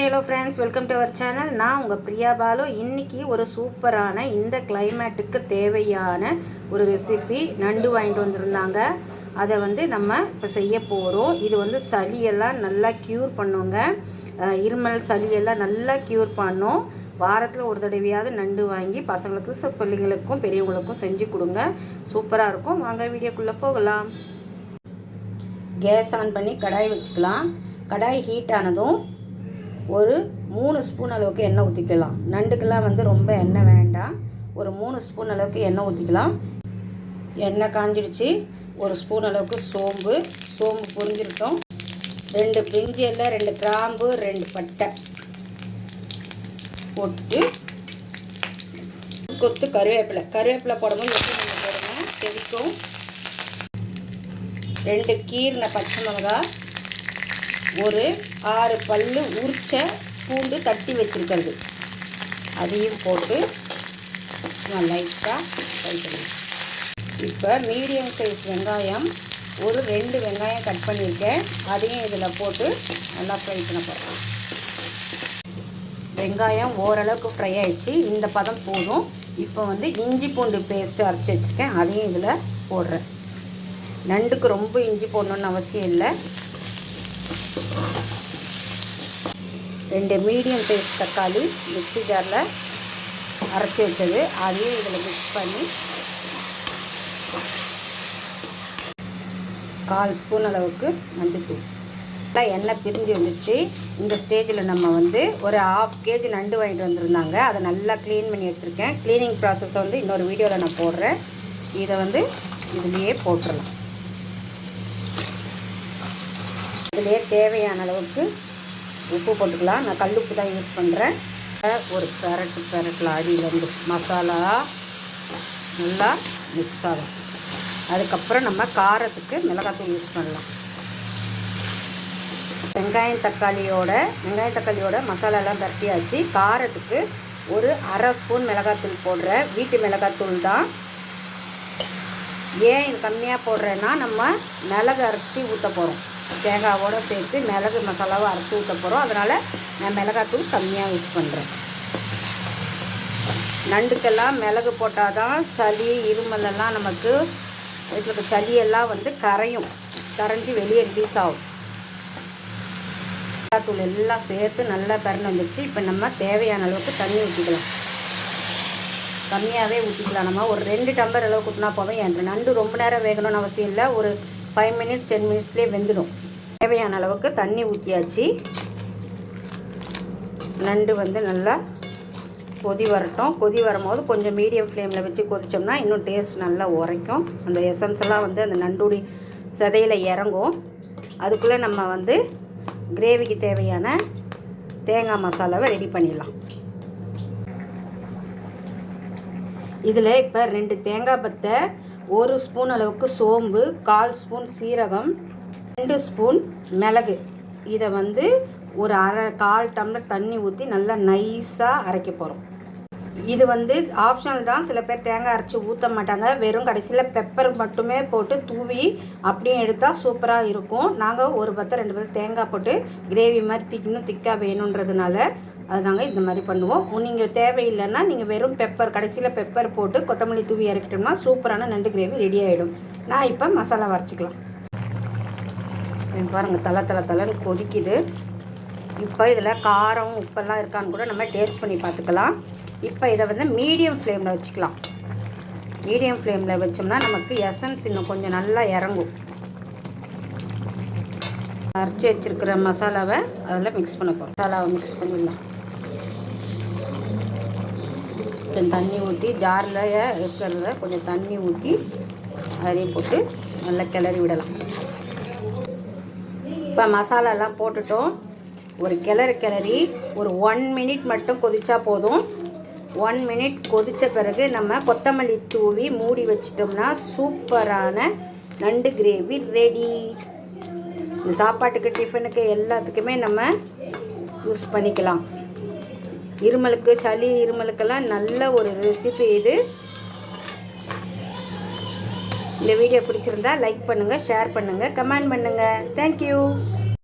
Hello friends, welcome to our channel. நான் உங்கள் பிரியா பாலு. இன்றைக்கி ஒரு சூப்பரான இந்த கிளைமேட்டுக்கு தேவையான ஒரு ரெசிபி நண்டு வாங்கிட்டு வந்திருந்தாங்க. அதை நம்ம இப்போ செய்ய போகிறோம். இது சளியெல்லாம் நல்லா க்யூர் பண்ணுங்க. இருமல் சளியெல்லாம் நல்லா க்யூர் பண்ணும். வாரத்தில் ஒரு தடவையாவது நண்டு வாங்கி பசங்களுக்கு பிள்ளைங்களுக்கும் பெரியவங்களுக்கும் செஞ்சு கொடுங்க. சூப்பராக இருக்கும். வாங்க வீடியோக்குள்ளே போகலாம். கேஸ் ஆன் பண்ணி கடாய் வச்சுக்கலாம். கடாய் ஹீட் ஆனதும் ஒரு 3 ஸ்பூன் அளவுக்கு எண்ணெய் ஊற்றிக்கலாம். நண்டுக்கெல்லாம் ரொம்ப எண்ணெய் வேண்டாம். ஒரு 3 ஸ்பூன் அளவுக்கு எண்ணெய் ஊற்றிக்கலாம். எண்ணெய் காஞ்சிடுச்சு. ஒரு ஸ்பூன் அளவுக்கு சோம்பு பொரிஞ்சிருக்கோம். 2 பிரிஞ்சி இலை, 2 கிராம்பு, 2 பட்டை போட்டு கொத்து கருவேப்பிலை போடும்போது போடுங்க, செவிக்கும். 2 கீரின பச்சை மிளகாய், ஒரு 6 பல்லு உரிச்ச பூண்டு தட்டி வச்சுருக்கிறது அதையும் போட்டு லைட்டாக ஃப்ரை பண்ணணும். இப்போ மீடியம் சைஸ் வெங்காயம் ஒரு 2 வெங்காயம் கட் பண்ணியிருக்கேன். அதையும் இதில் போட்டு நல்லா ஃப்ரை பண்ண போகிறோம். வெங்காயம் ஓரளவுக்கு ஃப்ரை ஆகிடுச்சு. இந்த பதம் போதும். இப்போ இஞ்சி பூண்டு பேஸ்ட்டு அரைச்சி வச்சுருக்கேன். அதையும் இதில் போடுறேன். நண்டுக்கு ரொம்ப இஞ்சி போடணுன்னு அவசியம் இல்லை. 2 மீடியம் சைஸ் தக்காளி மிக்ஸி ஜாரில் அரைச்சி வச்சது அதையும் இதில் மிக்ஸ் பண்ணி 1/4 ஸ்பூன் அளவுக்கு மஞ்சள்தூள். எண்ணெய் பிரிஞ்சு வந்துடுச்சு. இந்த ஸ்டேஜில் நம்ம ஒரு 1/2 kg நண்டு வாங்கிட்டு வந்திருந்தாங்க. அதை நல்லா க்ளீன் பண்ணி எடுத்துருக்கேன். க்ளீனிங் ப்ராசஸை இன்னொரு வீடியோவில் நான் போடுறேன். இதை இதுலேயே போட்டுடலாம். இதுலேயே தேவையான அளவுக்கு உப்பு போட்டுக்கலாம். நான் கல் உப்பு தான் யூஸ் பண்ணுறேன். ஒரு பெரட்டில் அடியிலேருந்து மசாலா நல்லா மிக்ஸ் ஆகும். அதுக்கப்புறம் நம்ம காரத்துக்கு மிளகாத்தூள் யூஸ் பண்ணலாம். வெங்காயம் தக்காளியோட மசாலாலாம் பரட்டியாச்சு. காரத்துக்கு ஒரு 1/2 ஸ்பூன் மிளகாத்தூள் போடுறேன். வீட்டு மிளகாத்தூள் தான். ஏன் இது கம்மியாக போடுறேன்னா, நம்ம மிளகு அரைச்சி ஊற்ற போகிறோம். தேங்காவோடு சேர்த்து மிளகு மசாலாவை அரைச்சி ஊற்ற போகிறோம். அதனால் நான் மிளகாத்தூள் கம்மியாக யூஸ் பண்ணுறேன். நண்டுக்கெல்லாம் மிளகு போட்டால் தான் சளி இருமலெல்லாம் நமக்கு சளியெல்லாம் கரைஞ்சி வெளியே ரிலீஸ் ஆகும். மிளகாத்தூள் எல்லாம் சேர்த்து நல்லா பரண்டு வந்துடுச்சு. இப்போ நம்ம தேவையான அளவுக்கு தண்ணி ஊற்றிக்கலாம். கம்மியாகவே ஊற்றிக்கலாம். நம்ம ஒரு 2 டம்ளர் அளவுக்கு ஊற்றினா போதும். என் நண்டு ரொம்ப நேரம் வேகணும்னு அவசியம் இல்லை. ஒரு 5 மினிட்ஸ் 10 மினிட்ஸ்லேயே வெந்துடும். தேவையான அளவுக்கு தண்ணி ஊற்றியாச்சு. நண்டு நல்லா கொதி வரட்டும். கொதி வரும்போது கொஞ்சம் மீடியம் ஃப்ளேமில் வச்சு கொதித்தோம்னா இன்னும் டேஸ்ட் நல்லா உரைக்கும். அந்த எசன்ஸ் எல்லாம் அந்த நண்டுடி சதையில் இறங்கும். அதுக்குள்ளே நம்ம கிரேவிக்கு தேவையான தேங்காய் மசாலாவை ரெடி பண்ணிடலாம். இதில் இப்போ 2 தேங்காய் பத்தை, 1 ஸ்பூன் அளவுக்கு சோம்பு, 1/4 ஸ்பூன் சீரகம், 2 ஸ்பூன் மிளகு, இதை ஒரு 1/4 டம்ளர் தண்ணி ஊற்றி நல்லா நைஸாக அரைக்க போகிறோம். இது ஆப்ஷனல் தான். சில பேர் தேங்காய் அரைச்சி ஊற்ற மாட்டாங்க. வெறும் கடைசியில் பெப்பர் மட்டுமே போட்டு தூவி அப்படியே எடுத்தால் சூப்பராக இருக்கும். நாங்கள் 1 பத்தை 2 பத்தை தேங்காய் போட்டு கிரேவி மாதிரி இன்னும் திக்காக வேணுன்றதுனால அது நாங்கள் இந்த மாதிரி பண்ணுவோம். நீங்கள் தேவையில்லைன்னா நீங்கள் வெறும் கடைசியில் பெப்பர் போட்டு கொத்தமல்லி தூவி இறக்கிட்டோம்னா சூப்பரான நண்டு கிரேவி ரெடி ஆகிடும். நான் இப்போ மசாலா வரைச்சிக்கலாம். பாருங்கள், தலை கொதிக்குது. இப்போ இதில் காரம் உப்பெல்லாம் இருக்கான்னு கூட நம்ம டேஸ்ட் பண்ணி பார்த்துக்கலாம். இப்போ இதை மீடியம் ஃப்ளேமில் வச்சுக்கலாம். மீடியம் ஃப்ளேமில் வச்சோம்னா நமக்கு எசன்ஸ் இன்னும் கொஞ்சம் நல்லா இறங்கும். அரைச்சி வச்சுருக்கிற மசாலாவை அதில் மிக்ஸ் பண்ண போகிறோம். மசாலாவை மிக்ஸ் பண்ணிடலாம். கொஞ்சம் தண்ணி ஊற்றி, ஜாரில் இருக்கிறத கொஞ்சம் தண்ணி ஊற்றி அதையும் போட்டு நல்லா கிளறி விடலாம். இப்போ மசாலாலாம் போட்டுட்டோம். ஒரு கிளறி ஒரு 1 மினிட் மட்டும் கொதிச்சா போதும். 1 மினிட் கொதித்த பிறகு நம்ம கொத்தமல்லி தூவி மூடி வச்சிட்டோம்னா சூப்பரான நண்டு கிரேவி ரெடி. இந்த சாப்பாட்டுக்கு, டிஃபனுக்கு எல்லாத்துக்குமே நம்ம யூஸ் பண்ணிக்கலாம். சளி இருமலுக்கெல்லாம் நல்ல ஒரு ரெசிபி இது. இந்த வீடியோ பிடிச்சிருந்தா லைக் பண்ணுங்கள், ஷேர் பண்ணுங்கள், கமெண்ட் பண்ணுங்கள். தேங்க்யூ.